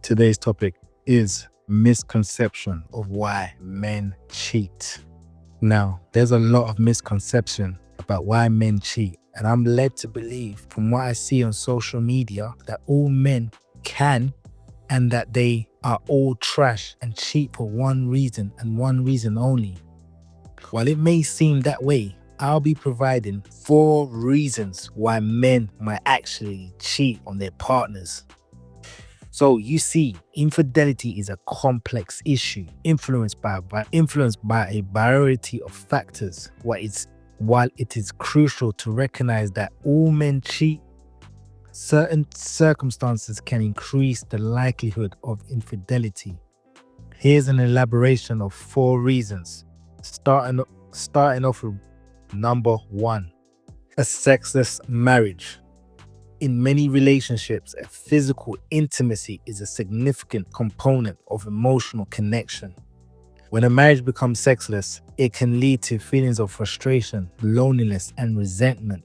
Today's topic is misconception of why men cheat. Now, there's a lot of misconception about why men cheat, and I'm led to believe from what I see on social media that all men can and that they are all trash and cheat for one reason and one reason only. While it may seem that way, I'll be providing 4 reasons why men might actually cheat on their partners. So you see, infidelity is a complex issue influenced by a variety of factors. While it is crucial to recognize that all men cheat, certain circumstances can increase the likelihood of infidelity. Here's an elaboration of 4 reasons. Starting off with number 1, a sexless marriage. In many relationships, a physical intimacy is a significant component of emotional connection. When a marriage becomes sexless, it can lead to feelings of frustration, loneliness, and resentment.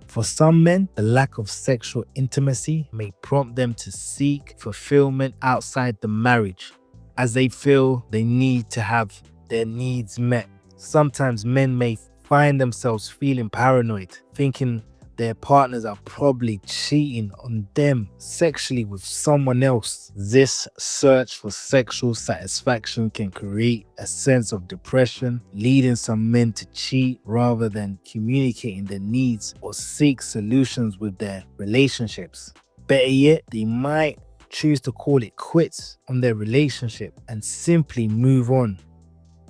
For some men, the lack of sexual intimacy may prompt them to seek fulfillment outside the marriage, as they feel they need to have their needs met. Sometimes men may find themselves feeling paranoid, thinking their partners are probably cheating on them sexually with someone else. This search for sexual satisfaction can create a sense of depression, leading some men to cheat rather than communicating their needs or seek solutions with their relationships. Better yet, they might choose to call it quits on their relationship and simply move on,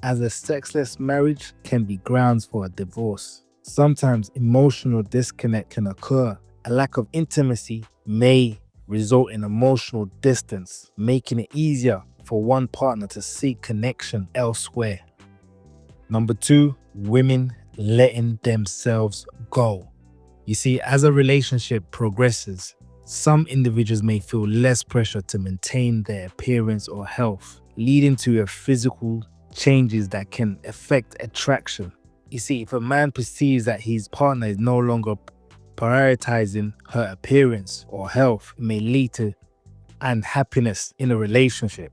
as a sexless marriage can be grounds for a divorce. Sometimes emotional disconnect can occur. A lack of intimacy may result in emotional distance, making it easier for one partner to seek connection elsewhere. Number 2, women letting themselves go. You see, as a relationship progresses, some individuals may feel less pressure to maintain their appearance or health, leading to a physical changes that can affect attraction. You see, if a man perceives that his partner is no longer prioritizing her appearance or health, it may lead to unhappiness in a relationship.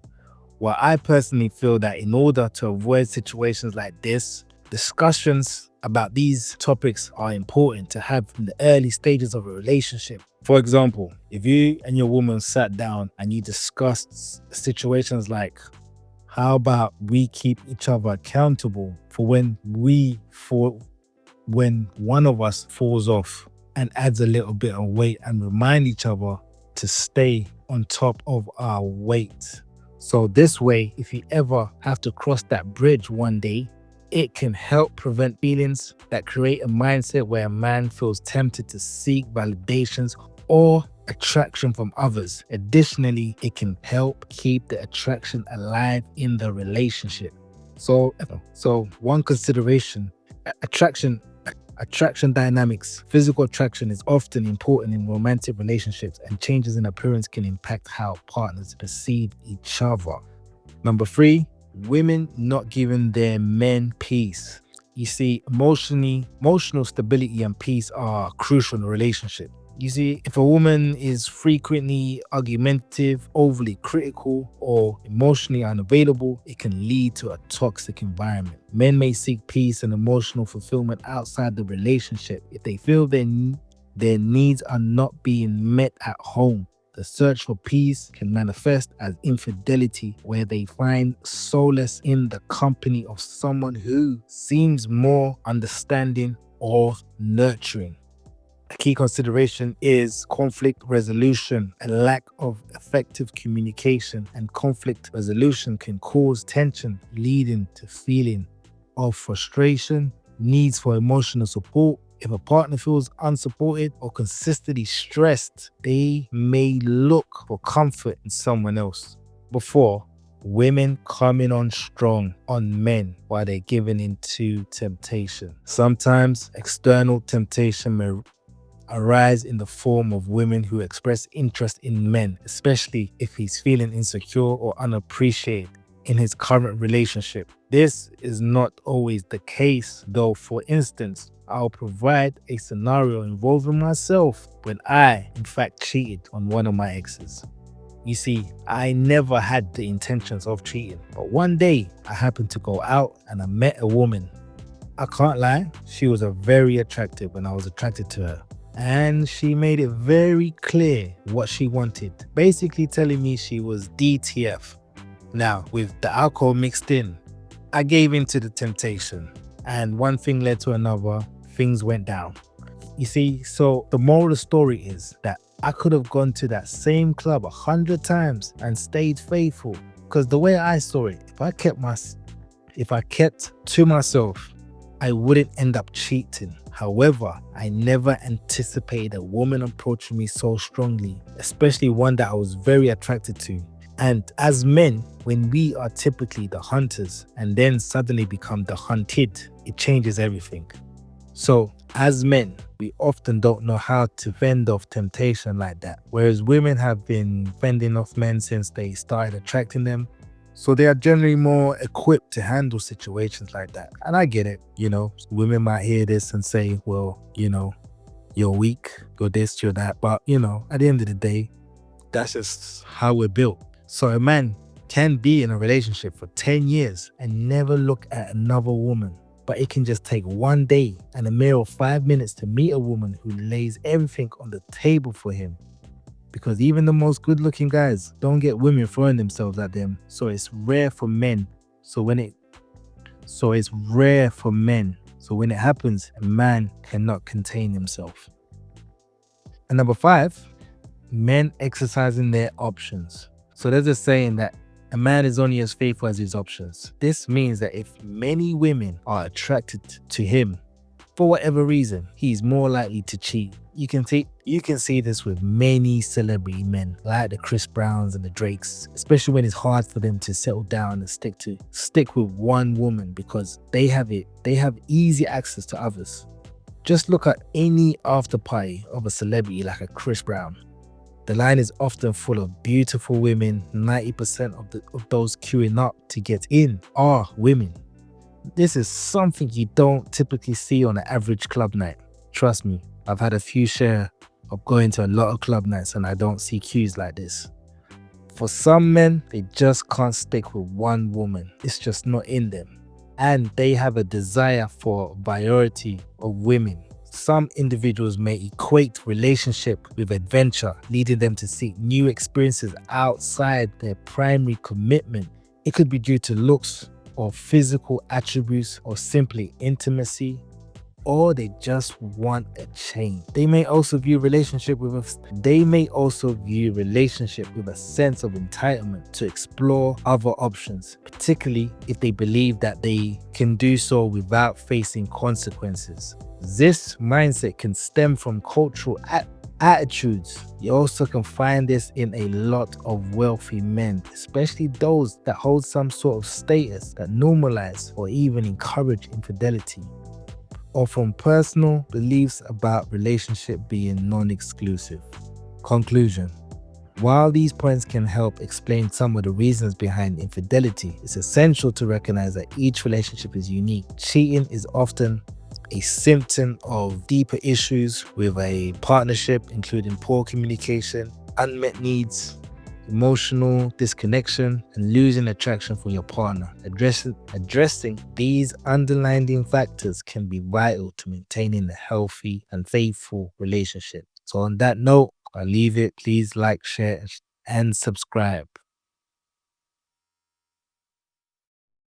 While I personally feel that in order to avoid situations like this, discussions about these topics are important to have in the early stages of a relationship. For example, if you and your woman sat down and you discussed situations like, how about we keep each other accountable for when one of us falls off and adds a little bit of weight, and remind each other to stay on top of our weight. So this way, if you ever have to cross that bridge one day, it can help prevent feelings that create a mindset where a man feels tempted to seek validations or attraction from others. Additionally, it can help keep the attraction alive in the relationship. So one consideration, attraction dynamics. Physical attraction is often important in romantic relationships, and changes in appearance can impact how partners perceive each other. Number 3, women not giving their men peace. You see, emotional stability and peace are crucial in a relationship. You see, if a woman is frequently argumentative, overly critical, or emotionally unavailable, it can lead to a toxic environment. Men may seek peace and emotional fulfillment outside the relationship if they feel their needs are not being met at home. The search for peace can manifest as infidelity, where they find solace in the company of someone who seems more understanding or nurturing. A key consideration is conflict resolution. A lack of effective communication and conflict resolution can cause tension, leading to feeling of frustration, needs for emotional support. If a partner feels unsupported or consistently stressed, they may look for comfort in someone else. Before, women coming on strong on men while they're giving into temptation. Sometimes external temptation may arise in the form of women who express interest in men, especially if he's feeling insecure or unappreciated in his current relationship. This is not always the case, though. For instance, I'll provide a scenario involving myself when I, in fact, cheated on one of my exes. You see, I never had the intentions of cheating, but one day I happened to go out and I met a woman. I can't lie, she was a very attractive and I was attracted to her. And she made it very clear what she wanted, basically telling me she was DTF. Now, with the alcohol mixed in, I gave in to the temptation, and one thing led to another, things went down. You see, so the moral of the story is that I could have gone to that same club 100 times and stayed faithful. Because the way I saw it, if I kept to myself, I wouldn't end up cheating. However, I never anticipated a woman approaching me so strongly, especially one that I was very attracted to. And as men, when we are typically the hunters and then suddenly become the hunted, it changes everything. So as men, we often don't know how to fend off temptation like that. Whereas women have been fending off men since they started attracting them. So they are generally more equipped to handle situations like that. And I get it, women might hear this and say, well, you're weak, you're this, you're that. But, at the end of the day, that's just how we're built. So a man can be in a relationship for 10 years and never look at another woman. But it can just take one day and a mere 5 minutes to meet a woman who lays everything on the table for him. Because even the most good-looking guys don't get women throwing themselves at them. So it's rare for men. So when it happens, a man cannot contain himself. And number 5, men exercising their options. So there's a saying that a man is only as faithful as his options. This means that if many women are attracted to him, for whatever reason, he's more likely to cheat. You can see this with many celebrity men like the Chris Browns and the Drakes, especially when it's hard for them to settle down and stick with one woman because they have easy access to others. Just look at any after party of a celebrity like a Chris Brown. The line is often full of beautiful women. 90% of those queuing up to get in are women. This is something you don't typically see on an average club night. Trust me, I've had a few share of going to a lot of club nights and I don't see queues like this. For some men, they just can't stick with one woman. It's just not in them. And they have a desire for variety of women. Some individuals may equate relationship with adventure, leading them to seek new experiences outside their primary commitment. It could be due to looks or physical attributes or simply intimacy, or they just want a change. They may also view relationship with a sense of entitlement to explore other options, particularly if they believe that they can do so without facing consequences. This mindset can stem from cultural attitudes. You also can find this in a lot of wealthy men, especially those that hold some sort of status that normalize or even encourage infidelity, or from personal beliefs about relationship being non-exclusive. Conclusion. While these points can help explain some of the reasons behind infidelity, it's essential to recognize that each relationship is unique. Cheating is often a symptom of deeper issues with a partnership, including poor communication, unmet needs, emotional disconnection, and losing attraction from your partner. Addressing these underlying factors can be vital to maintaining a healthy and faithful relationship. So on that note, I'll leave it. Please like, share, and subscribe.